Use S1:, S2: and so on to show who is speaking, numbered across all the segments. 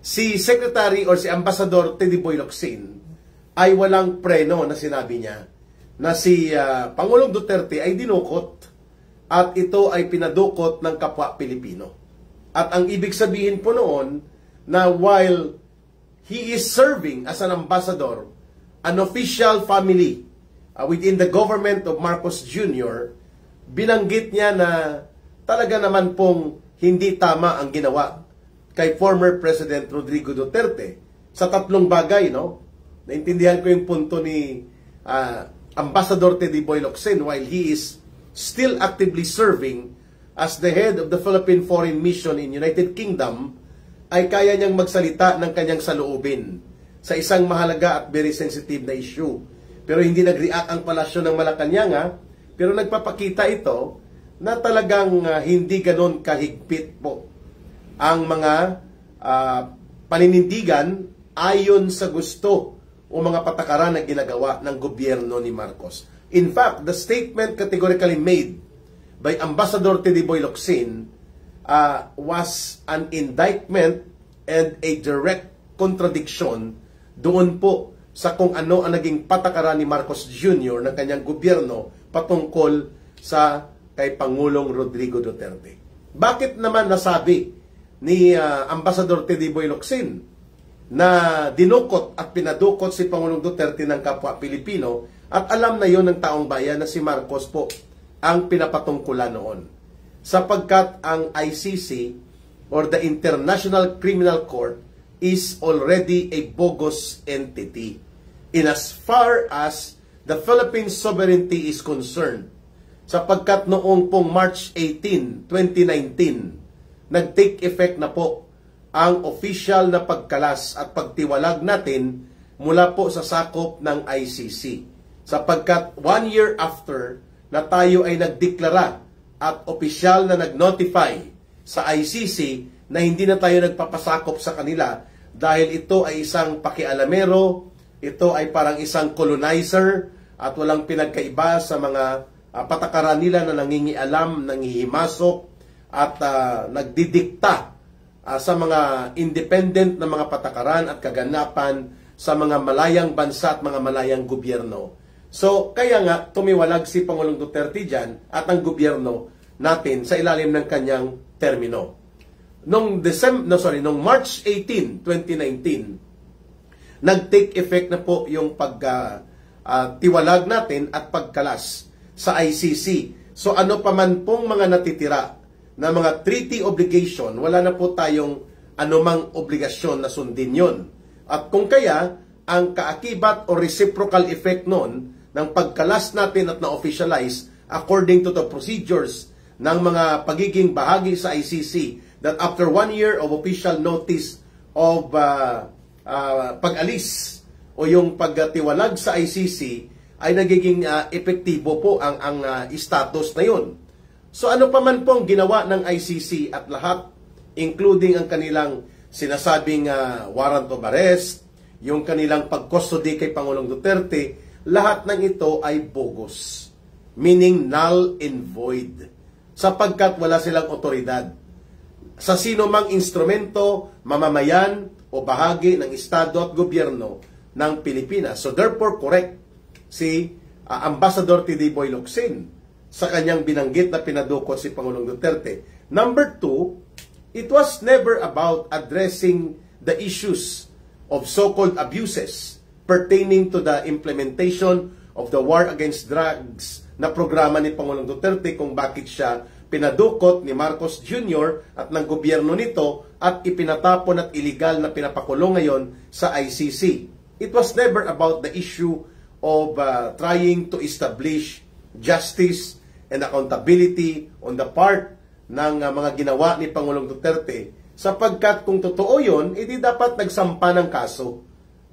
S1: si Secretary or si Ambassador Teddy Boy Locsin ay walang preno na sinabi niya na si Pangulong Duterte ay dinukot at ito ay pinadukot ng kapwa Pilipino. At ang ibig sabihin po noon na while he is serving as an ambassador, an official family within the government of Marcos Jr., binanggit niya na talaga naman pong hindi tama ang ginawa kay former President Rodrigo Duterte sa tatlong bagay, no? Naintindihan ko yung punto ni Ambassador Teddy Boy Locsin while he is still actively serving as the head of the Philippine Foreign Mission in United Kingdom, ay kaya niyang magsalita ng kanyang saloobin sa isang mahalaga at very sensitive na issue. Pero hindi nag-react ang palasyo ng Malacanang, pero nagpapakita ito na talagang hindi ganon kahigpit po ang mga paninindigan ayon sa gusto o mga patakaran na ginagawa ng gobyerno ni Marcos. In fact, the statement categorically made by Ambassador Teddy Boy Locsin was an indictment and a direct contradiction doon po sa kung ano ang naging patakaran ni Marcos Jr. ng kanyang gobyerno patungkol sa kay Pangulong Rodrigo Duterte. Bakit naman nasabi ni Ambassador Teddy Boy Locsin na dinukot at pinadukot si Pangulong Duterte ng kapwa Pilipino at alam na yon ng taong bayan na si Marcos po ang pinapatungkulan noon? Sapagkat ang ICC or the International Criminal Court is already a bogus entity in as far as the Philippine sovereignty is concerned. Sapagkat noong pong March 18, 2019, nag-take effect na po ang official na pagkalas at pagtiwalag natin mula po sa sakop ng ICC. Sapagkat 1 year after na tayo ay nagdeklara at opisyal na nag-notify sa ICC na hindi na tayo nagpapasakop sa kanila dahil ito ay isang pakialamero, ito ay parang isang colonizer at walang pinagkaiba sa mga patakaran nila na nangingialam, nangihimasok at nagdidikta sa mga independent na mga patakaran at kaganapan sa mga malayang bansa at mga malayang gobyerno. So, kaya nga, tumiwalag si Pangulong Duterte dyan at ang gobyerno natin sa ilalim ng kanyang termino. Noong March 18, 2019, nag-take effect na po yung pagtiwalag natin at pagkalas sa ICC. So, ano pa man pong mga natitira na mga treaty obligation, wala na po tayong anumang obligasyon na sundin yon. At kung kaya, ang kaakibat o reciprocal effect nun ng pagkalas natin at na-officialize according to the procedures ng mga pagiging bahagi sa ICC that after 1 year of official notice of pag-alis o yung pagtiwalag sa ICC ay nagiging epektibo po ang status na yun. So ano pa man pong ginawa ng ICC at lahat, including ang kanilang sinasabing warrant of arrest, yung kanilang pag-custody kay Pangulong Duterte, lahat ng ito ay bogus, meaning null and void, sapagkat wala silang otoridad sa sino mang instrumento, mamamayan o bahagi ng Estado at gobyerno ng Pilipinas. So therefore, correct si Ambassador Teddy Boy Locsin sa kanyang binanggit na pinadukot si Pangulong Duterte. Number 2, it was never about addressing the issues of so-called abuses pertaining to the implementation of the war against drugs na programa ni Pangulong Duterte, kung bakit siya pinadukot ni Marcos Jr. at ng gobyerno nito at ipinatapon at iligal na pinapakulong ngayon sa ICC. It was never about the issue of trying to establish justice and accountability on the part ng mga ginawa ni Pangulong Duterte, sapagkat kung totoo yun, edi dapat nagsampa ng kaso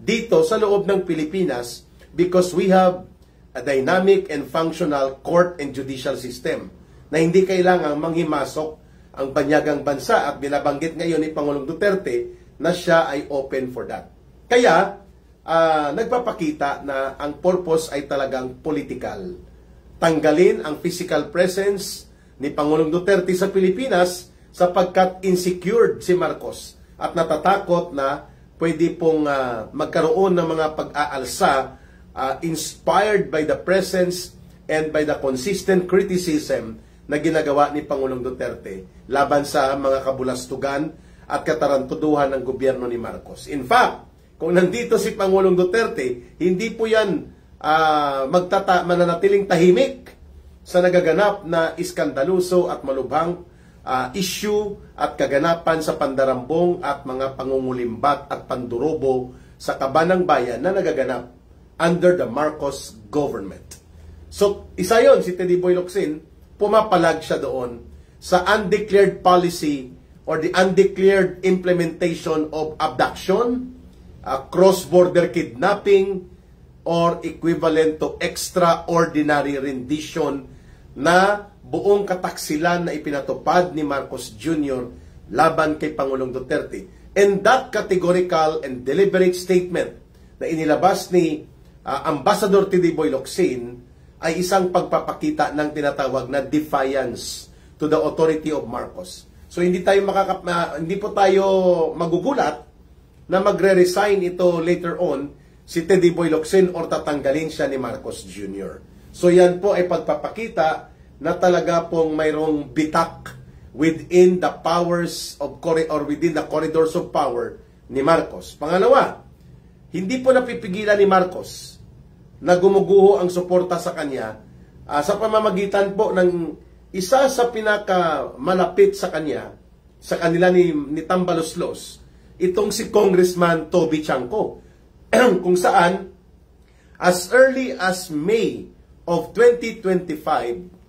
S1: dito sa loob ng Pilipinas, because we have a dynamic and functional court and judicial system na hindi kailangang manghimasok ang banyagang bansa, at binabanggit ngayon ni Pangulong Duterte na siya ay open for that. Kaya, nagpapakita na ang purpose ay talagang political. Tanggalin ang physical presence ni Pangulong Duterte sa Pilipinas sapagkat insecured si Marcos at natatakot na pwede pong magkaroon ng mga pag-aalsa inspired by the presence and by the consistent criticism na ginagawa ni Pangulong Duterte laban sa mga kabulastugan at katarantuduhan ng gobyerno ni Marcos. In fact, kung nandito si Pangulong Duterte, hindi po yan mananatiling tahimik sa nagaganap na iskandaluso at malubhang issue at kaganapan sa pandarambong at mga pangungulimbat at pandurobo sa kabanang bayan na nagaganap under the Marcos government. So, isa yon si Teddy Boy Locsin, pumapalag siya doon sa undeclared policy or the undeclared implementation of abduction, cross-border kidnapping, or equivalent to extraordinary rendition na buong kataksilan na ipinatupad ni Marcos Jr. laban kay Pangulong Duterte. And that categorical and deliberate statement na inilabas ni Ambassador Teddy Boy Locsin ay isang pagpapakita ng tinatawag na defiance to the authority of Marcos. So hindi po tayo magugulat na magre-resign ito later on si Teddy Boy Locsin or tatanggalin siya ni Marcos Jr. So yan po ay pagpapakita na talaga pong mayroong bitak within the powers of or within the corridors of power ni Marcos. Pangalawa, hindi po napipigilan ni Marcos na gumuguho ang suporta sa kanya sa pamamagitan po ng isa sa pinakamalapit sa kanya, sa kanila ni Tambaloslos, itong si Congressman Toby Chanco, kung saan as early as May of 2025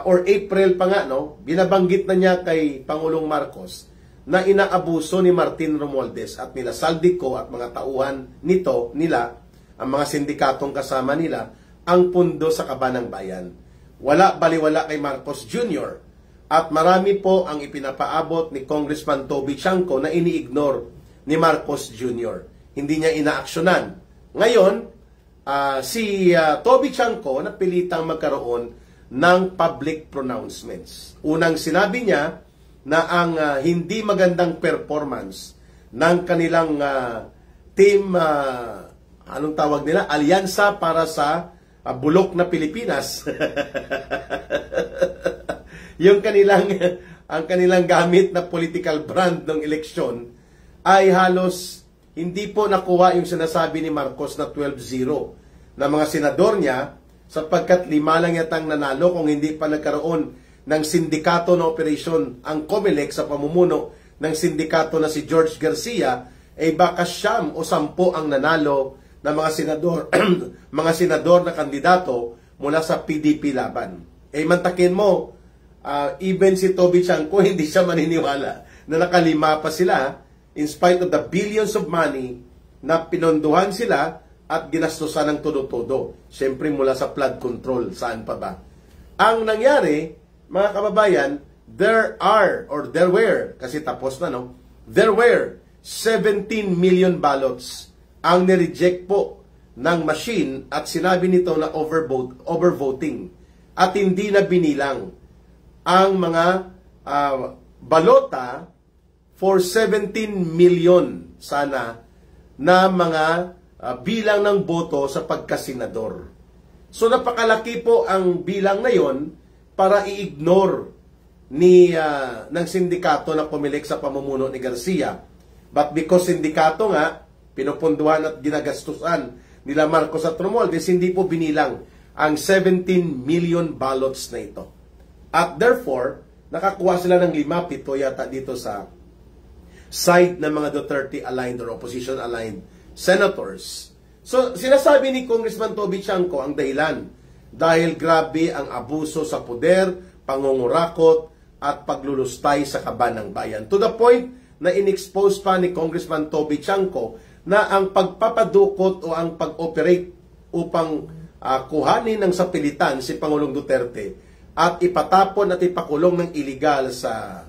S1: or April pa nga, binabanggit na niya kay Pangulong Marcos na inaabuso ni Martin Romualdez at nila Saldico at mga tauhan nila, ang mga sindikatong kasama nila, ang pundo sa kabanang bayan. Wala baliwala kay Marcos Jr. At marami po ang ipinapaabot ni Congressman Toby Chanco na ini-ignore ni Marcos Jr. Hindi niya inaaksyonan. Ngayon, si Toby Chanco napilitang magkaroon ng public pronouncements. Unang sinabi niya na ang hindi magandang performance ng kanilang team, anong tawag nila? Alyansa para sa bulok na Pilipinas. ang kanilang gamit na political brand ng eleksyon ay halos hindi po nakuha yung sinasabi ni Marcos na 12-0 na mga senador niya, sapagkat 5 lang yatang nanalo kung hindi pa nagkaroon ng sindikato na operasyon ang COMELEC sa pamumuno ng sindikato na si George Garcia, ay baka 9 o 10 ang nanalo na mga senador mga senador na kandidato mula sa PDP laban. Mantakin mo, even si Toby Chanco hindi siya maniniwala na nakalima pa sila in spite of the billions of money na pinondohan sila at ginastusan ng todo-todo. Siyempre mula sa flood control, saan pa ba? Ang nangyari, mga kababayan, there were, kasi tapos na, there were 17 million ballots ang nireject po ng machine at sinabi nito na overvoting at hindi na binilang ang mga balota for 17 million sana na mga bilang ng boto sa pagkasenador. So napakalaki po ang bilang na yon para i-ignore ng sindikato na COMELEC sa pamumuno ni Garcia. But because sindikato nga, pinupunduhan at ginagastusan nila Marcos at Romualdez, hindi po binilang ang 17 million ballots na ito. At therefore, nakakuha sila ng 5-7 yata dito sa side ng mga Duterte-aligned or opposition-aligned senators. So, sinasabi ni Congressman Toby Chanco ang dahilan dahil grabe ang abuso sa poder, pangungurakot, at paglulustay sa kabanang bayan. To the point na in-expose pa ni Congressman Toby Chanco na ang pagpapadukot o ang pag-operate upang kuhanin ng sapilitan si Pangulong Duterte at ipatapon at ipakulong ng illegal sa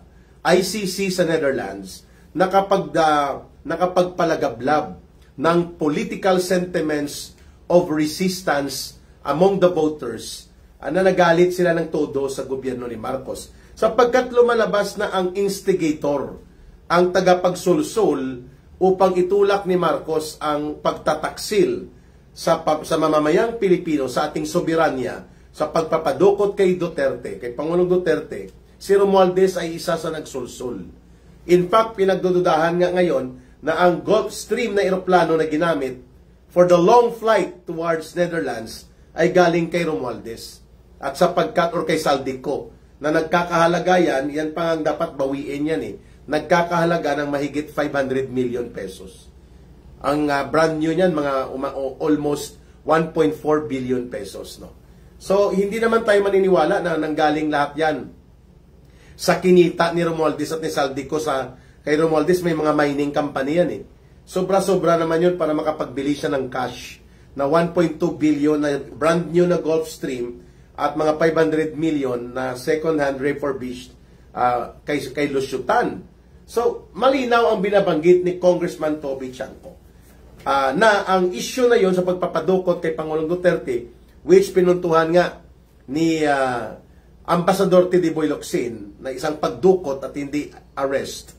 S1: ICC sa Netherlands na nakapagpalagablab ng political sentiments of resistance among the voters na nagalit sila ng todo sa gobyerno ni Marcos sapagkat lumalabas na ang instigator ang tagapagsulsul upang itulak ni Marcos ang pagtataksil sa mamamayang Pilipino, sa ating soberanya, sa pagpapadukot kay Duterte, kay Pangulong Duterte. Si Romualdez ay isa sa nagsulsul. In fact, pinagdududahan nga ngayon na ang Gulfstream na eroplano na ginamit for the long flight towards Netherlands ay galing kay Romualdez. At sapagkat, or kay Saldico, na nagkakahalaga yan pa ang dapat bawiin yan eh. Nagkakahalaga ng mahigit 500 million pesos. Ang brand new niyan, mga almost 1.4 billion pesos. No? So, hindi naman tayo maniniwala na nanggaling lahat yan sa kinita ni Romualdez at ni Saldico. Kay Romualdez may mga mining company yan eh. Sobra-sobra naman yun para makapagbili siya ng cash na 1.2 billion na brand new na Gulfstream at mga 500 million na second-hand refurbished kay Lusyutan. So, malinaw ang binabanggit ni Congressman Toby Chanco na ang issue na yon sa pagpapadukot kay Pangulong Duterte, which pinuntuhan nga ni Ambassador Tidiboy Locsin na isang pagdukot at hindi arrest.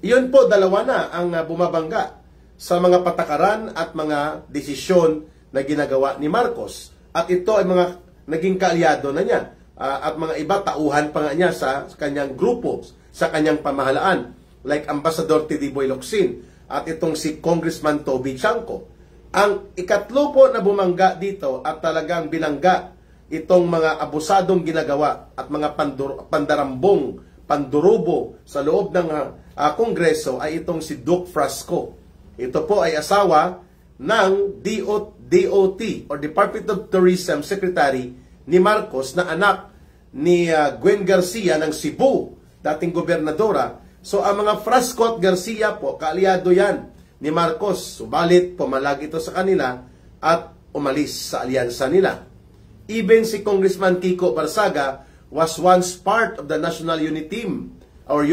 S1: Iyon po, dalawa na ang bumabangga sa mga patakaran at mga desisyon na ginagawa ni Marcos. At ito ay mga naging kaalyado na niya. At mga iba, tauhan pa nga niya sa kanyang grupo, sa kanyang pamahalaan. Like Ambassador Tidiboy Locsin at itong si Congressman Toby Chanco. Ang ikatlo po na bumangga dito at talagang binangga itong mga abusadong ginagawa at mga pandurubo sa loob ng Kongreso ay itong si Duke Frasco. Ito po ay asawa ng DOT or Department of Tourism Secretary ni Marcos na anak ni Gwen Garcia ng Cebu, dating gobernadora. So ang mga Frasco at Garcia po, kaalyado yan ni Marcos. Subalit pumalag ito sa kanila at umalis sa alyansa nila. Even si Congressman Kiko Barsaga was once part of the National Unity Team or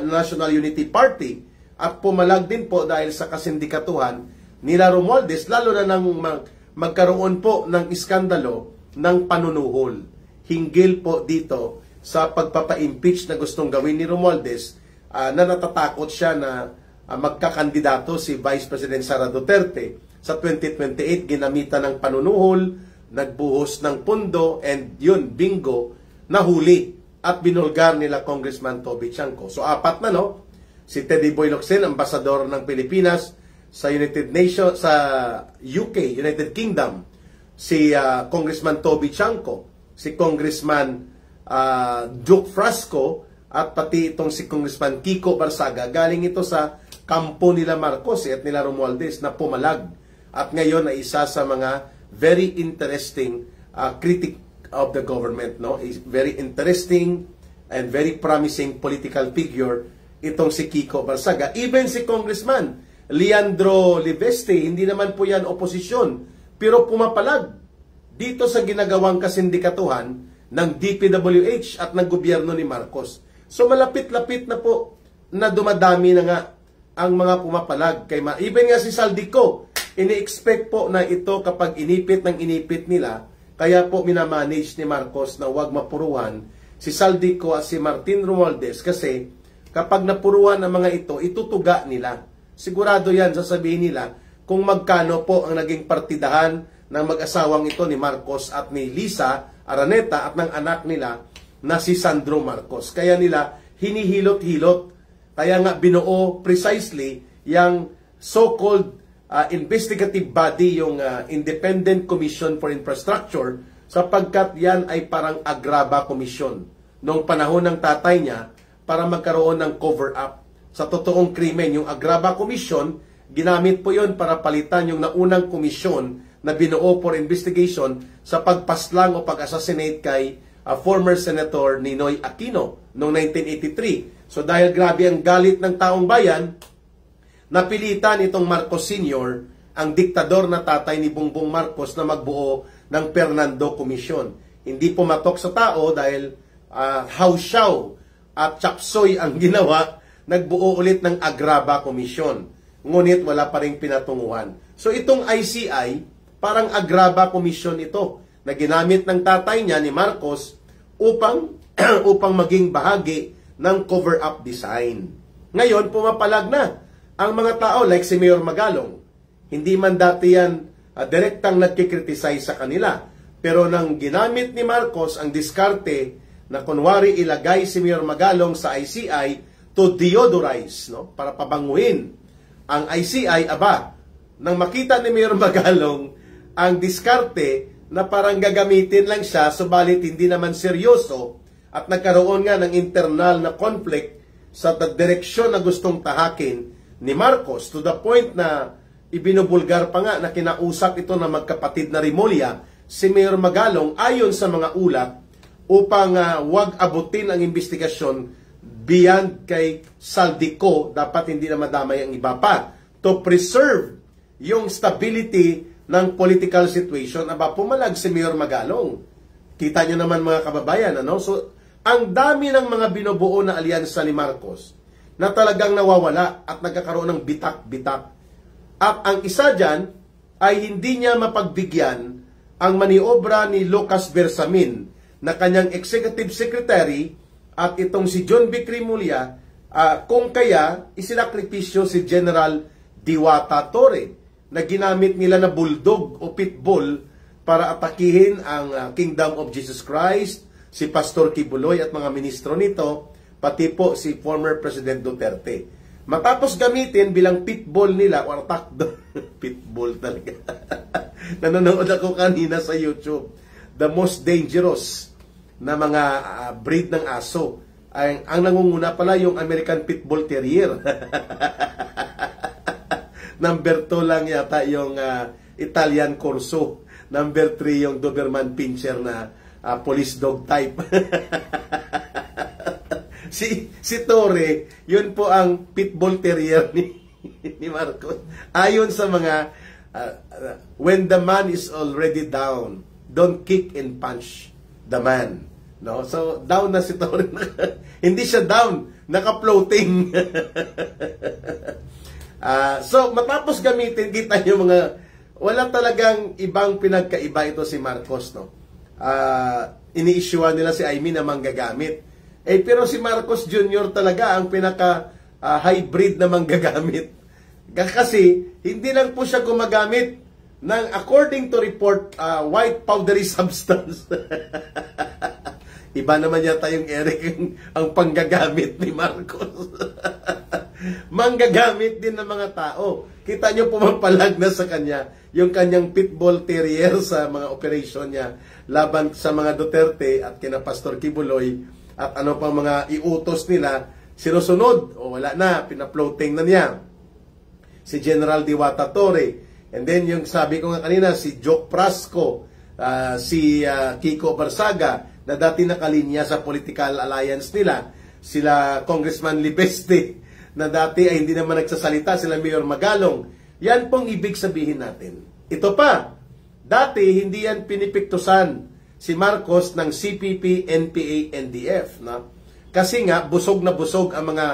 S1: National Unity Party at pumalag din po dahil sa kasindikatuhan nila Romualdez, lalo na nang magkaroon po ng iskandalo ng panunuhol. Hinggil po dito sa pagpapa-impeach na gustong gawin ni Romualdez, na natatakot siya na magkakandidato si Vice President Sara Duterte. Sa 2028, ginamitan ng panunuhol, nagbuhos ng pundo, and yun, bingo, nahuli at binulgar nila Congressman Toby Chanco. So, apat na, no? Si Tidiboy Locsin, ambasador ng Pilipinas sa United Nations, sa UK, United Kingdom. Si Congressman Toby Chanco, si Congressman Duke Frasco, at pati itong si Congressman Kiko Barsaga. Galing ito sa kampo nila Marcos at nila Romualdez na pumalag. At ngayon ay isa sa mga very interesting critic of the government, no? Is very interesting and very promising political figure itong si Kiko Barsaga. Even si Congressman Leandro Liveste, hindi naman po yan oposisyon, pero pumapalag dito sa ginagawang kasindikatuhan ng DPWH at ng gobyerno ni Marcos. So malapit-lapit na po na dumadami na nga ang mga pumapalag kay even nga si Saldico, ini-expect po na ito kapag inipit nila, kaya po minamanage ni Marcos na huwag mapuruhan si Saldico at si Martin Romualdez kasi kapag napuruhan ang mga ito, itutuga nila. Sigurado yan, sasabihin nila kung magkano po ang naging partidahan ng mag-asawang ito ni Marcos at ni Lisa Araneta at ng anak nila na si Sandro Marcos. Kaya nila hinihilot-hilot. Kaya nga binuo precisely yung so-called investigative body, yung Independent Commission for Infrastructure, sapagkat yan ay parang agraba commission noong panahon ng tatay niya para magkaroon ng cover-up sa totoong krimen. Yung agraba commission, ginamit po yon para palitan yung naunang komisyon na binuo for investigation sa pagpaslang o pag-assassinate kay former Senator Ninoy Aquino noong 1983. So dahil grabe ang galit ng taong bayan, napilitan itong Marcos Sr., ang diktador na tatay ni Bongbong Marcos, na magbuo ng Fernando Commission. Hindi pumatok sa tao dahil hawsyaw at chapsoy ang ginawa, nagbuo ulit ng Agraba Commission. Ngunit wala pa rin pinatunguhan. So itong ICI, parang Agraba Commission ito, na ginamit ng tatay niya ni Marcos upang maging bahagi ng cover-up design. Ngayon, pumapalag na ang mga tao like si Mayor Magalong. Hindi man dati yan direktang nagkikriticize sa kanila. Pero nang ginamit ni Marcos ang diskarte na kunwari ilagay si Mayor Magalong sa ICI to deodorize, no? Para pabanguhin ang ICI, aba, nang makita ni Mayor Magalong ang diskarte na parang gagamitin lang siya, subalit hindi naman seryoso, at nagkaroon nga ng internal na conflict sa direksyon na gustong tahakin ni Marcos, to the point na ibinubulgar pa nga na kinausap ito na magkapatid na Rimulya, si Mayor Magalong, ayon sa mga ulat, upang wag abutin ang investigasyon beyond kay Saldico, dapat hindi na madamay ang iba pa, to preserve yung stability ng political situation. Aba, pumalag si Mayor Magalong. Kita nyo naman mga kababayan, ano? So, ang dami ng mga binubuo na alyansa ni Marcos na talagang nawawala at nagkakaroon ng bitak-bitak. At ang isa dyan ay hindi niya mapagbigyan ang maniobra ni Lucas Bersamin na kanyang executive secretary at itong si John B. Rimulya, kung kaya isinakripisyo si General Diwata Torre na ginamit nila na bulldog o pitbull para atakihin ang Kingdom of Jesus Christ, si Pastor Kibuloy at mga ministro nito, pati po si former President Duterte. Matapos gamitin bilang pitbull nila, or takdo, pitbull talaga. Nanonood ako kanina sa YouTube. The most dangerous na mga breed ng aso. Ang nangunguna pala yung American Pitbull Terrier. Number 2 lang yata yung Italian Corso. Number 3 yung Doberman Pinscher na police dog type. si Torre, yun po ang Pitbull Terrier ni Marcos. Ayon sa mga when the man is already down, don't kick and punch the man. No? So down na si Torre. Hindi siya down, naka-floating. So matapos gamitin, kita niyo mga wala talagang ibang pinagkaiba ito si Marcos, no? Ini-issuean nila si Aimee na manggagamit. Pero si Marcos Jr. talaga ang pinaka-hybrid na manggagamit. Kasi hindi lang po siya gumagamit ng, according to report, white powdery substance. Iba naman yata yung Eric ang panggagamit ni Marcos. Manggagamit din ng mga tao. Kita nyo pumapalag na sa kanya yung kanyang pitbull terrier sa mga operation niya laban sa mga Duterte at kina Pastor Kibuloy at ano pang mga iutos nila, sinusunod o wala na, pinaploating na niya si General Diwata Torre. And then yung sabi ko nga kanina, si Joke Prasco, si Kiko Barsaga na dati nakalinya sa political alliance nila, sila Congressman Libeste na dati ay hindi naman nagsasalita, sila Mayor Magalong. Yan pong ibig sabihin natin. Ito pa, dati hindi yan pinipiktusan si Marcos ng CPP, NPA, NDF. No? Kasi nga, busog na busog ang mga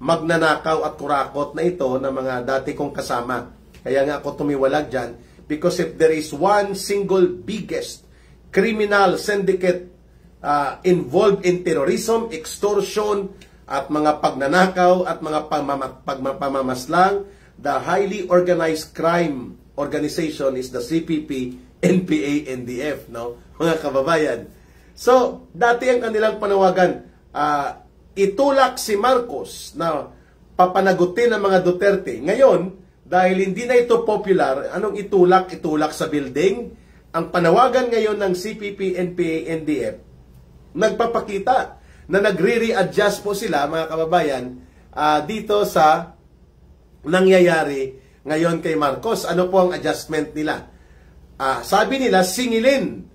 S1: magnanakaw at kurakot na ito na mga dati kong kasama. Kaya nga ako tumiwalag dyan. Because if there is one single biggest criminal syndicate involved in terrorism, extortion, at mga pagnanakaw at mga pagmamaslang, the highly organized crime organization is the CPP, NPA, NDF, no? Mga kababayan. So, dati ang kanilang panawagan, itulak si Marcos na papanagutin ang mga Duterte. Ngayon, dahil hindi na ito popular, anong itulak? Itulak sa building. Ang panawagan ngayon ng CPP, NPA, NDF, nagpapakita na nagre-readjust po sila, mga kababayan, dito sa nangyayari ngayon kay Marcos. Ano po ang adjustment nila? Sabi nila, singilin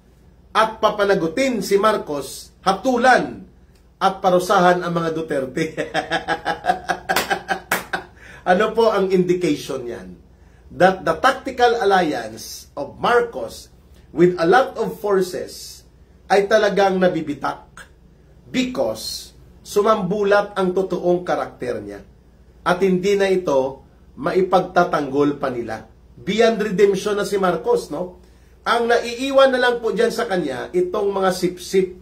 S1: at papanagutin si Marcos, hatulan at parusahan ang mga Duterte. Ano po ang indication yan? That the tactical alliance of Marcos with a lot of forces ay talagang nabibitak because sumambulat ang totoong karakter niya. At hindi na ito maipagtatanggol pa nila. Beyond redemption na si Marcos, no? Ang naiiwan na lang po dyan sa kanya, itong mga sip-sip.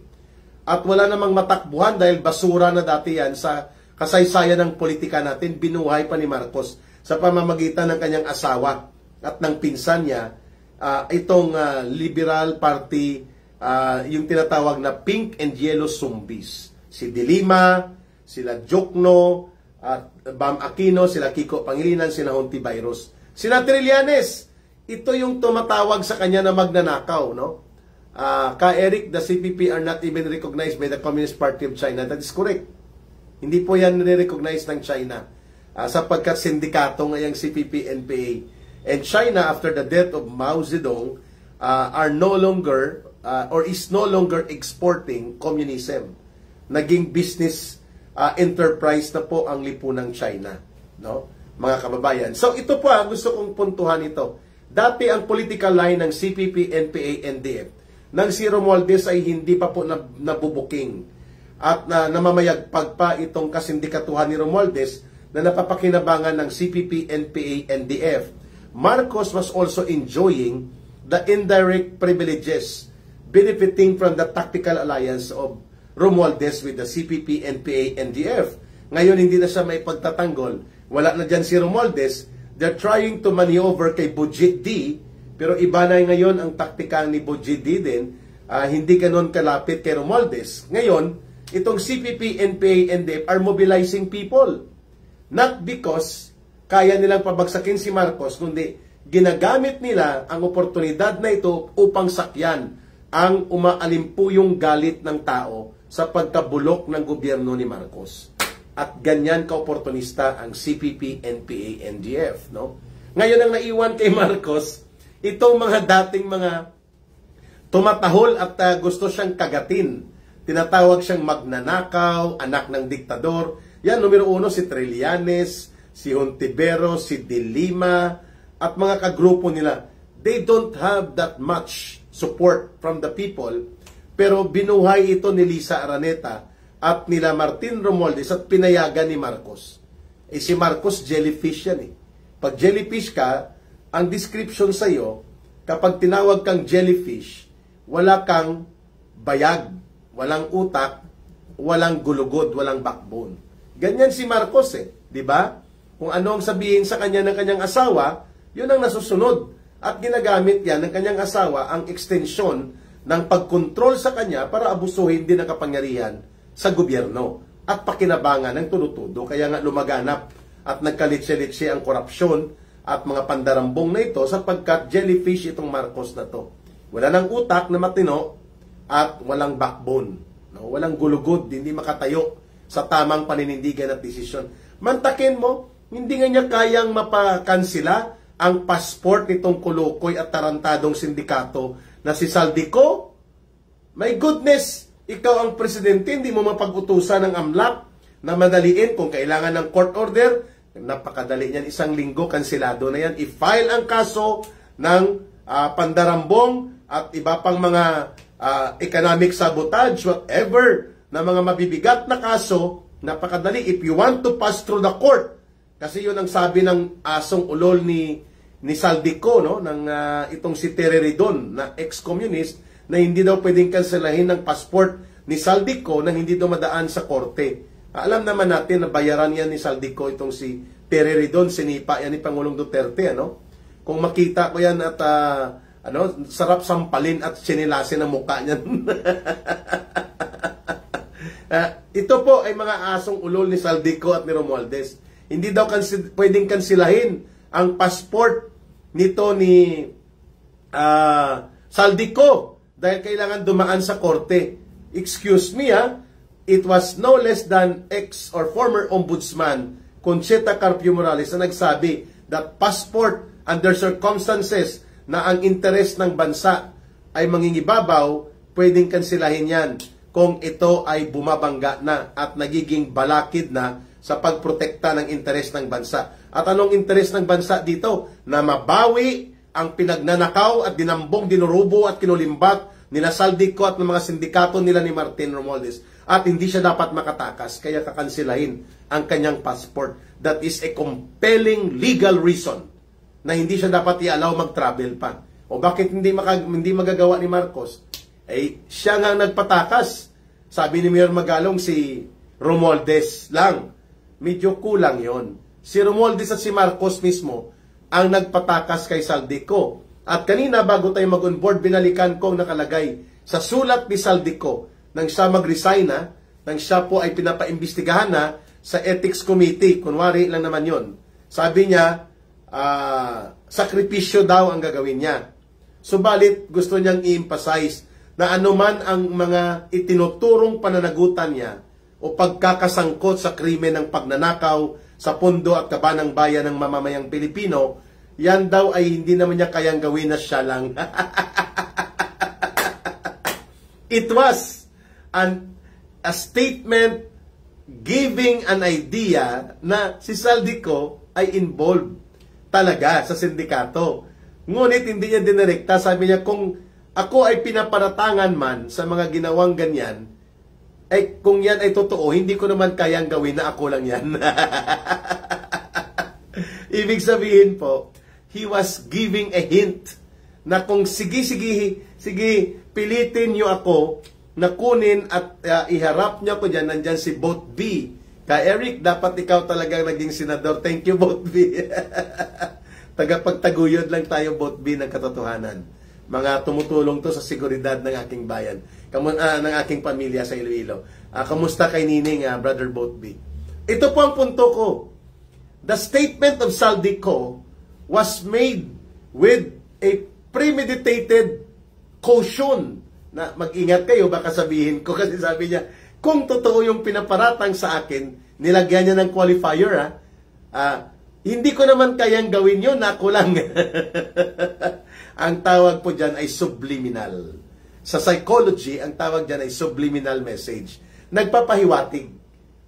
S1: At wala namang matakbuhan dahil basura na dati yan sa kasaysayan ng politika natin, binuhay pa ni Marcos sa pamamagitan ng kanyang asawa at ng pinsan niya, itong Liberal Party, yung tinatawag na Pink and Yellow Zombies. Si De Lima, sila Jokno, at Bam Aquino, sila Kiko Pangilinan, sila Hontiveros. Sila Trillanes, ito yung tumatawag sa kanya na magnanakaw, no? Ka Eric, the CPP are not even recognized by the Communist Party of China. That is correct. Hindi po yan nire-recognize ng China. Sapagkat sindikato ngayong CPP-NPA. And China, after the death of Mao Zedong, are no longer, or is no longer exporting communism. Naging business enterprise na po ang lipunang China, no, mga kababayan. So ito po gusto kong puntuhan ito. Dati ang political line ng CPP, NPA, NDF ng si Romualdez ay hindi pa po nabubuking at namamayagpag pa itong kasindikatuhan ni Romualdez na napapakinabangan ng CPP, NPA, NDF. Marcos was also enjoying the indirect privileges benefiting from the tactical alliance of Romualdez with the CPP, NPA, NDF. Ngayon hindi na siya may pagtatanggol. Wala na dyan si Romualdez. They're trying to maneuver kay Budget D, pero iba na ngayon ang taktika ni Budget D din. Hindi ganon kalapit kay Romualdez. Ngayon, itong CPP, NPA, NDF are mobilizing people. Not because kaya nilang pabagsakin si Marcos, kundi ginagamit nila ang oportunidad na ito upang sakyan ang umaalimpuyong galit ng tao sa pagkabulok ng gobyerno ni Marcos. At ganyan ka-oportunista ang CPP, NPA, NDF. No? Ngayon ang naiwan kay Marcos, itong mga dating mga tumatahol at gusto siyang kagatin. Tinatawag siyang magnanakaw, anak ng diktador. Yan, numero 1, si Trillanes, si Hontiveros, si De Lima, at mga kagrupo nila. They don't have that much support from the people, pero binuhay ito ni Lisa Araneta at nila Martin Romualdez at pinayagan ni Marcos. Si Marcos, jellyfish yan . Pag jellyfish ka, ang description sa iyo, kapag tinawag kang jellyfish, wala kang bayag, walang utak, walang gulugod, walang backbone. Ganyan si Marcos di ba? Kung ano ang sabihin sa kanya ng kanyang asawa, yun ang nasusunod. At ginagamit yan ng kanyang asawa ang extension ng pagkontrol sa kanya para abusuhin din ang kapangyarihan sa gobyerno at pakinabangan ng tunutudo. Kaya nga lumaganap at nagkalitse-litse ang korupsyon at mga pandarambong na ito sapagkat jellyfish itong Marcos na to. Wala nang utak na matino at walang backbone. No? Walang gulugod, hindi makatayo sa tamang paninindigan at desisyon. Mantakin mo, hindi nga niya kayang mapakansila ang passport nitong kulukoy at tarantadong sindikato na si Saldico. My goodness, ikaw ang presidente, hindi mo mapag-utusan ng AMLAC na madaliin kung kailangan ng court order. Napakadali niyan, 1 linggo, kansilado na yan. I-file ang kaso ng pandarambong at iba pang mga economic sabotage, whatever, na mga mabibigat na kaso, napakadali. If you want to pass through the court, kasi yun ang sabi ng asong ulol ni Saldico, no, ng itong si Tereridon na ex-communist, na hindi daw pwedeng kanselahin ng passport ni Saldico nang hindi dumadaan sa korte. Alam naman natin na bayaran yan ni Saldico itong si Tereridon, sinipa yan ni Pangulong Duterte, ano? Kung makita ko yan at sarap sampalin at sinilasin ang mukha niyan. Ito po ay mga asong ulol ni Saldico at ni Romualdez. Hindi daw pwedeng kansilahin ang passport nito ni Saldico dahil kailangan dumaan sa korte. Excuse me, it was no less than ex or former ombudsman Concheta Carpio Morales na nagsabi that passport under circumstances na ang interes ng bansa ay mangingibabaw, pwedeng kansilahin yan kung ito ay bumabangga na at nagiging balakid na sa pagprotekta ng interes ng bansa. At anong interes ng bansa dito? Na mabawi ang pinagnanakaw at dinambong, dinurubo at kinulimbat nila Saldico at ng mga sindikato nila ni Martin Romualdez. At hindi siya dapat makatakas, kaya kakansilahin ang kanyang passport. That is a compelling legal reason na hindi siya dapat i-allow mag-travel pa. O bakit hindi magagawa ni Marcos? Siya nga nagpatakas. Sabi ni Mayor Magalong si Romualdez lang medyo kulang yon. Si Romualdez at si Marcos mismo ang nagpatakas kay Saldico. At kanina bago tayo mag-onboard, binalikan ko ang nakalagay sa sulat ni Saldico nang siya mag-resign na, nang siya po ay pinapaimbestigahan na sa Ethics Committee. Kunwari lang naman yon. Sabi niya, sakripisyo daw ang gagawin niya. Subalit, gusto niyang i-emphasize na anuman ang mga itinuturong pananagutan niya o pagkakasangkot sa krimen ng pagnanakaw sa pondo at kabanang bayan ng mamamayang Pilipino, yan daw ay hindi naman niya kayang gawin na siya lang. It was a statement giving an idea na si Saldico ay involved talaga sa sindikato. Ngunit hindi niya dinirekta. Sabi niya, kung ako ay pinaparatangan man sa mga ginawang ganyan, ay kung yan ay totoo, hindi ko naman kayang gawin na ako lang yan. Ibig sabihin po, he was giving a hint na kung sige, pilitin niyo ako na kunin at iharap niyo ako dyan, nandyan si Boat B. Eric, dapat ikaw talagang naging senador. Thank you, Boat B. Tagapagtaguyod lang tayo, Boat B, ng katotohanan. Mga tumutulong to sa seguridad ng aking bayan, ng aking pamilya sa Iloilo. Kamusta kay Nining, Brother Boat B? Ito po ang punto ko. The statement of Saldico was made with a premeditated caution na mag-ingat kayo, baka sabihin ko, kasi sabi niya, kung totoo yung pinaparatang sa akin, nilagyan niya ng qualifier, hindi ko naman kayang gawin yun, ako lang. Ang tawag po dyan ay subliminal. Sa psychology, ang tawag dyan ay subliminal message. Nagpapahiwatig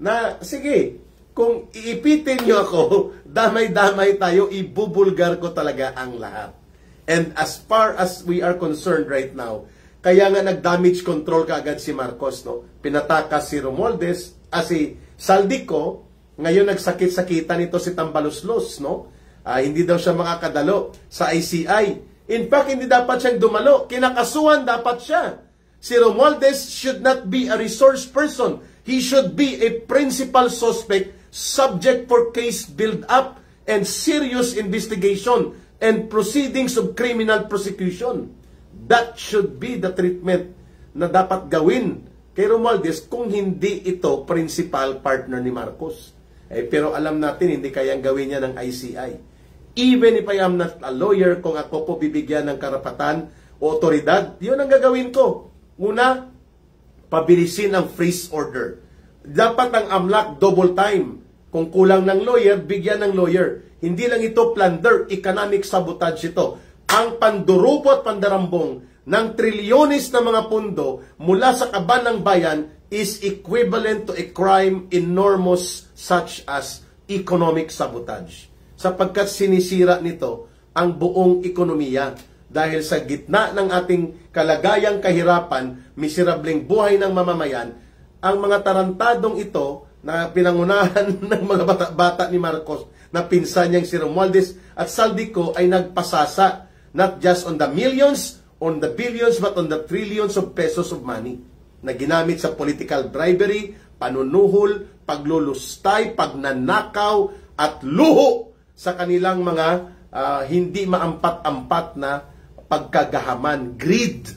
S1: na, sige, kung iipitin nyo ako, damay-damay tayo, ibubulgar ko talaga ang lahat. And as far as we are concerned right now, kaya nga nag-damage control kaagad si Marcos, no? Pinatakas si Romualdez, si Saldico, ngayon nagsakit-sakitan ito si Tambaluslos, no? Hindi daw siya makakadalo sa ICI. In fact, hindi dapat siyang dumalo. Kinakasuhan dapat siya. Si Romualdez should not be a resource person. He should be a principal suspect subject for case build-up and serious investigation and proceedings of criminal prosecution. That should be the treatment na dapat gawin kay Romualdez kung hindi ito principal partner ni Marcos. Pero alam natin, hindi kayang gawin niya ng ICI. Even if I am not a lawyer, kung ako po bibigyan ng karapatan o otoridad, yun ang gagawin ko. Una, pabilisin ang freeze order. Dapat ang AMLAC double time. Kung kulang ng lawyer, bigyan ng lawyer. Hindi lang ito plunder, economic sabotage ito. Ang pandurupot pandarambong ng trilyones na mga pundo mula sa kaban ng bayan is equivalent to a crime enormous such as economic sabotage. Sapagkat sinisira nito ang buong ekonomiya dahil sa gitna ng ating kalagayang kahirapan, miserableng buhay ng mamamayan, ang mga tarantadong ito na pinangunahan ng mga bata-bata ni Marcos na pinsan niyang si Romualdez at Saldico ay nagpasasa not just on the millions, on the billions, but on the trillions of pesos of money na ginamit sa political bribery, panunuhol, paglulustay, pagnanakaw, at luho sa kanilang mga hindi maampat-ampat na pagkagahaman, greed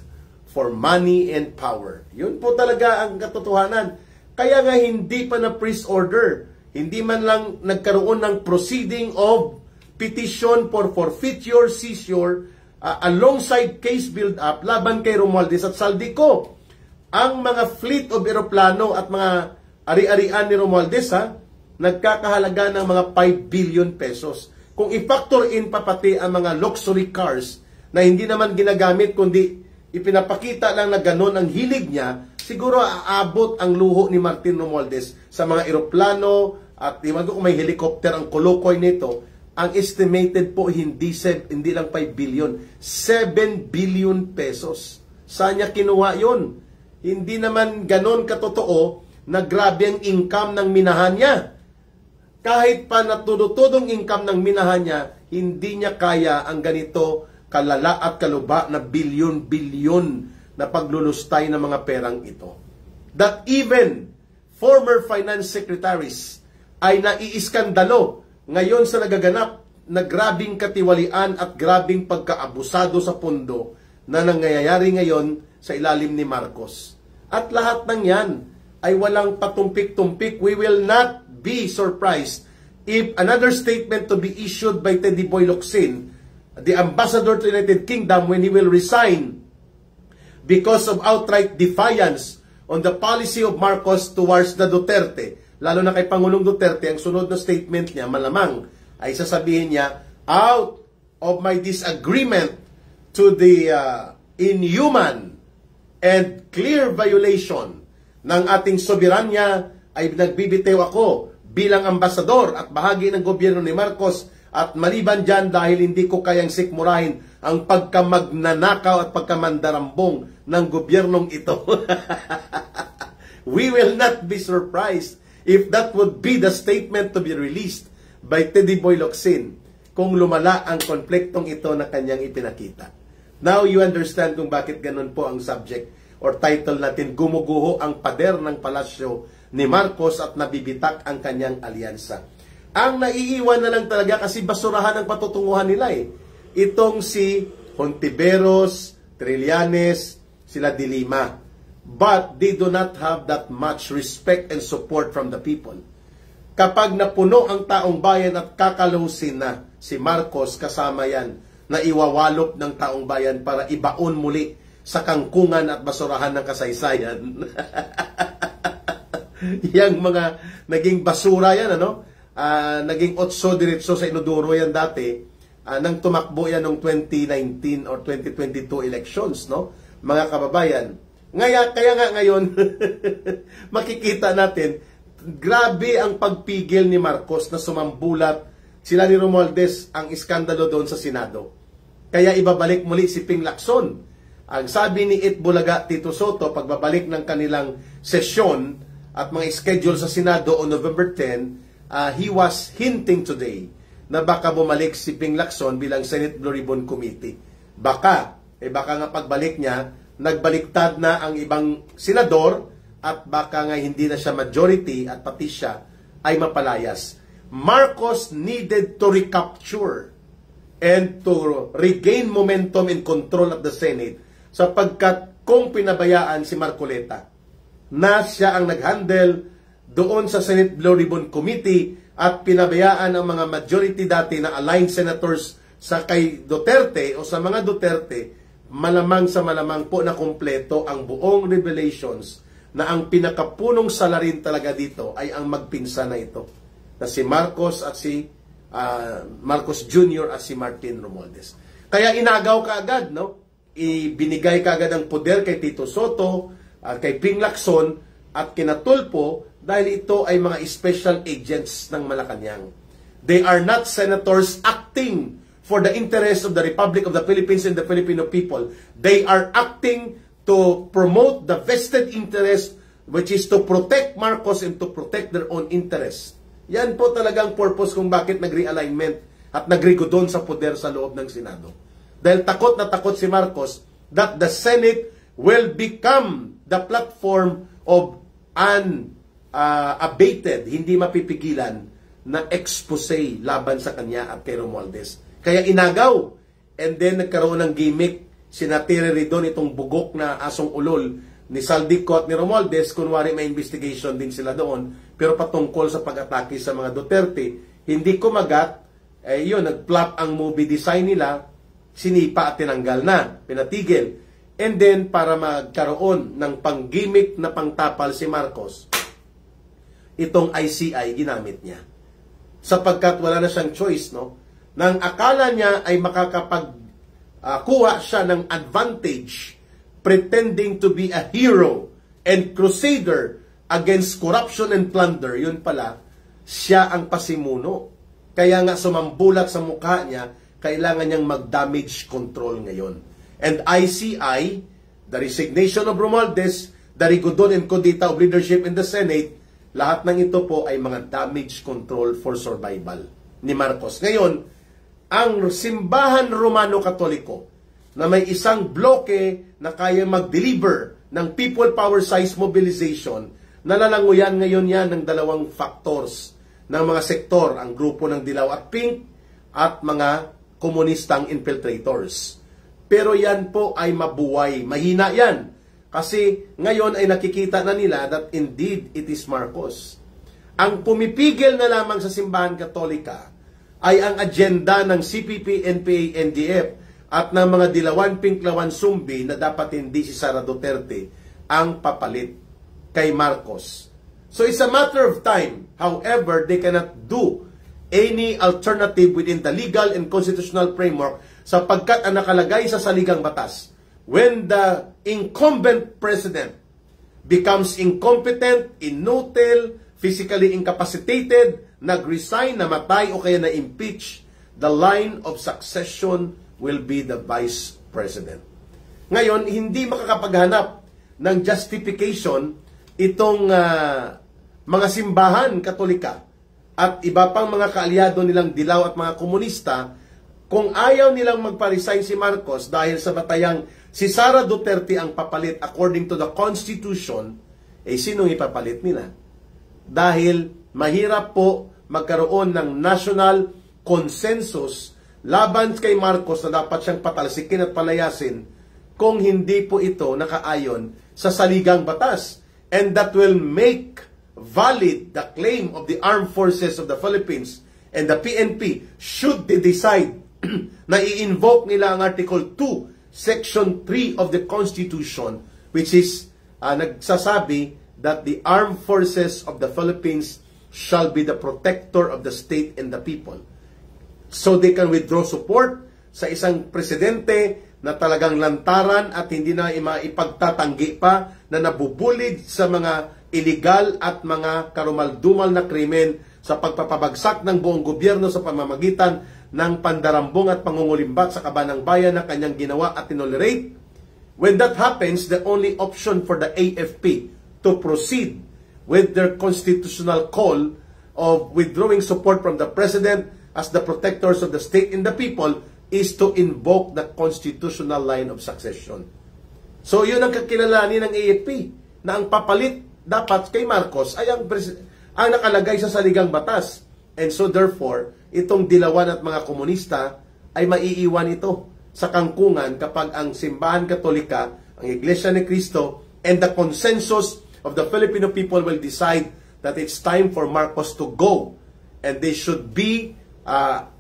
S1: for money and power. Yun po talaga ang katotohanan. Kaya nga hindi pa na freeze order, hindi man lang nagkaroon ng proceeding of petition for forfeiture, seizure, alongside case build-up laban kay Romualdez at Saldico. Ang mga fleet of eroplano at mga ari-arian ni Romualdez, nagkakahalaga ng mga 5 billion pesos. Kung i-factor in pa pati ang mga luxury cars na hindi naman ginagamit kundi ipinapakita lang na gano'n ang hilig niya, siguro aabot ang luho ni Martin Romualdez sa mga eroplano at iwan ko kung may helicopter ang kulukoy nito. Ang estimated po hindi lang 5 billion, 7 billion pesos. Saan niya kinuha yun? Hindi naman ganon katotoo na grabe ang income ng minahan niya. Kahit pa natudutudong income ng minahan niya, hindi niya kaya ang ganito kalala at kaluba na bilyon-bilyon na paglulustay ng mga perang ito. That even former finance secretaries ay naiiskandalo ngayon sa nagaganap na grabing katiwalian at grabing pagkaabusado sa pondo na nangyayari ngayon sa ilalim ni Marcos. At lahat ng yan ay walang patumpik-tumpik. We will not be surprised if another statement to be issued by Teddy Boy Locsin, the ambassador to the United Kingdom, when he will resign because of outright defiance on the policy of Marcos towards the Duterte. Lalo na kay Pangulong Duterte, ang sunod na statement niya, malamang, ay sasabihin niya, out of my disagreement to the inhuman and clear violation ng ating soberanya, ay nagbibitiw ako bilang ambasador at bahagi ng gobyerno ni Marcos, at maliban dyan dahil hindi ko kayang sikmurahin ang pagkamagnanakaw at pagkamandarambong ng gobyernong ito. We will not be surprised if that would be the statement to be released by Teddy Boy Locsin kung lumala ang konfliktong ito na kanyang ipinakita. Now you understand kung bakit ganun po ang subject or title natin, gumuguho ang pader ng palasyo ni Marcos at nabibitak ang kanyang alyansa. Ang naiiwan na lang talaga kasi basurahan ang patutunguhan nila eh. Itong si Hontiveros, Trillanes, sila De Lima. But they do not have that much respect and support from the people. Kapag napuno ang taong bayan at kakalusin na si Marcos, kasama yan na iwawalop ng taong bayan para ibaon muli sa kangkungan at basurahan ng kasaysayan. Yang mga naging basura yan, ano? Naging otso diretso sa inodoro yan dati, nang tumakbo yan noong 2019 or 2022 elections, no? Mga kababayan. Kaya nga ngayon, makikita natin, grabe ang pagpigil ni Marcos na sumambulat sila ni Romualdez ang iskandalo doon sa Senado. Kaya ibabalik muli si Ping Lacson. Ang sabi ni It Bulaga, Tito Soto, pagbabalik ng kanilang sesyon at mga schedule sa Senado on November 10, he was hinting today na baka bumalik si Ping Lacson bilang Senate Blue Ribbon Committee. Baka nga pagbalik niya, nagbaliktad na ang ibang senador at baka nga hindi na siya majority at pati siya ay mapalayas. Marcos needed to recapture and to regain momentum and control of the Senate sapagkat kung pinabayaan si Marcoleta na siya ang nag-handle doon sa Senate Blue Ribbon Committee at pinabayaan ang mga majority dati na aligned senators sa kay Duterte o sa mga Duterte, malamang sa malamang po na kumpleto ang buong revelations na ang pinakapunong salarin talaga dito ay ang magpinsa na ito, na si Marcos at si Marcos Jr. at si Martin Romualdez. Kaya inagaw kaagad, no? Ibinigay kaagad ang poder kay Tito Soto, kay Ping Lacson at kinatulpo dahil ito ay mga special agents ng Malacanang. They are not senators acting for the interest of the Republic of the Philippines and the Filipino people. They are acting to promote the vested interest, which is to protect Marcos and to protect their own interest. Yan po talagang purpose kung bakit nag-realignment at nagrigodon sa poder sa loob ng Senado. Dahil takot na takot si Marcos that the Senate will become the platform of unabated, hindi mapipigilan na expose laban sa kanya at kay Romualdez. Kaya inagaw, and then nagkaroon ng gimmick, sinatire doon itong bugok na asong ulol ni Saldico at ni Romualdez, kunwari may investigation din sila doon, pero patungkol sa pag-atake sa mga Duterte, hindi kumagat, yun, nag-flop ang movie design nila, sinipa at tinanggal na, pinatigil. And then, para magkaroon ng pang-gimmick na pangtapal si Marcos, itong ICI ginamit niya. Sapagkat wala na siyang choice, no? Nang akala niya ay makakapagkuha siya ng advantage, pretending to be a hero and crusader against corruption and plunder, yun pala, siya ang pasimuno. Kaya nga sumambulat sa mukha niya, kailangan niyang mag-damage control ngayon. And ICI, the resignation of Romualdez, the rigodon and kudita of leadership in the Senate, lahat ng ito po ay mga damage control for survival ni Marcos. Ngayon, ang simbahan Romano-Katoliko na may isang bloke na kaya mag-deliver ng people power size mobilization, nalalanguyan ngayon yan ng dalawang factors ng mga sektor, ang grupo ng Dilaw at Pink at mga komunistang infiltrators. Pero yan po ay mabuway, mahina yan. Kasi ngayon ay nakikita na nila that indeed it is Marcos. Ang pumipigil na lamang sa simbahan Katolika ay ang agenda ng CPP, NPA, NDF at ng mga Dilawan, Pinklawan, Sumbi na dapat hindi si Sara Duterte ang papalit kay Marcos. So it's a matter of time. However, they cannot do any alternative within the legal and constitutional framework sapagkat ang nakalagay sa saligang batas. When the incumbent president becomes incompetent, inutil, physically incapacitated, nag-resign, namatay o kaya na-impeach, the line of succession will be the vice president. Ngayon, hindi makakapaghanap ng justification itong mga simbahan Katolika at iba pang mga kaalyado nilang Dilaw at mga komunista kung ayaw nilang magpa-resign si Marcos dahil sa batayang si Sara Duterte ang papalit according to the Constitution, sinong ipapalit nila? Dahil mahirap po magkaroon ng national consensus laban kay Marcos na dapat siyang patalsikin at palayasin kung hindi po ito nakaayon sa saligang batas. And that will make valid the claim of the Armed Forces of the Philippines and the PNP should they decide na i-invoke nila ang Article 2, Section 3 of the Constitution, which is nagsasabi that the Armed Forces of the Philippines shall be the protector of the state and the people. So they can withdraw support sa isang presidente na talagang lantaran at hindi na ipagtatanggi pa na nabubulid sa mga illegal at mga karumaldumal na krimen sa pagpapabagsak ng buong gobyerno sa pamamagitan ng pandarambong at pangungulimbat sa kabanang bayan na kanyang ginawa at tinolerate. When that happens, the only option for the AFP to proceed with their constitutional call of withdrawing support from the president as the protectors of the state and the people is to invoke the constitutional line of succession. So yun ang kakilalanin ng AFP, na ang papalit dapat kay Marcos ay ang nakalagay sa saligang batas. And so therefore, itong Dilawan at mga komunista ay maiiwan ito sa kangkungan kapag ang simbahan Katolika, ang Iglesia ni Cristo, and the consensus of the Filipino people will decide that it's time for Marcos to go. And they should be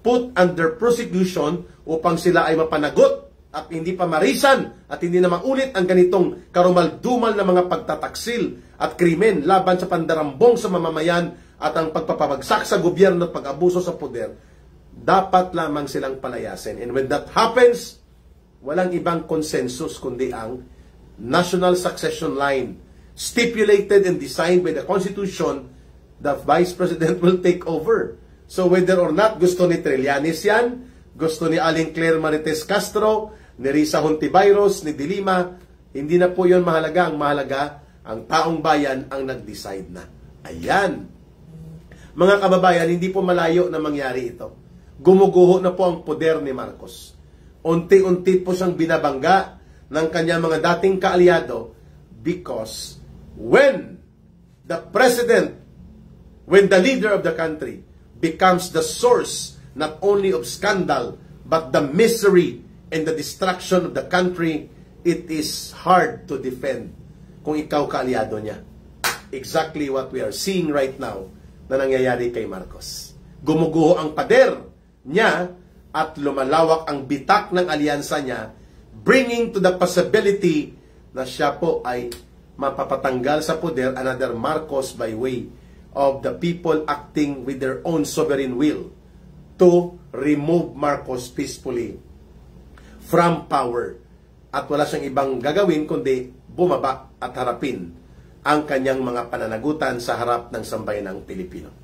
S1: put under prosecution upang sila ay mapanagot at hindi pa marisan at hindi na maulit ang ganitong karumaldumal na mga pagtataksil at krimen laban sa pandarambong sa mamamayan at ang pagpapabagsak sa gobyerno at pag-abuso sa poder. Dapat lamang silang palayasin. And when that happens, walang ibang consensus kundi ang national succession line stipulated and designed by the Constitution. The Vice President will take over. So whether or not gusto ni Trillanes yan, gusto ni Aling Claire Marites Castro, ni Risa Hontiveros, ni Dilima, hindi na po yun mahalaga. Ang mahalaga, ang taong bayan ang nag-decide na. Ayan. Mga kababayan, hindi po malayo na mangyari ito. Gumuguho na po ang poder ni Marcos. Unti-unti po siyang binabangga ng kanyang mga dating kaalyado because when the president, when the leader of the country becomes the source not only of scandal but the misery and the destruction of the country, it is hard to defend kung ikaw kaalyado niya. Exactly what we are seeing right now na nangyayari kay Marcos. Gumuguho ang pader niya at lumalawak ang bitak ng alyansa niya, bringing to the possibility na siya po ay mapapatanggal sa poder, another Marcos by way of the people acting with their own sovereign will to remove Marcos peacefully from power. At wala siyang ibang gagawin kundi bumaba at harapin ang kanyang mga pananagutan sa harap ng sambayanang Pilipino.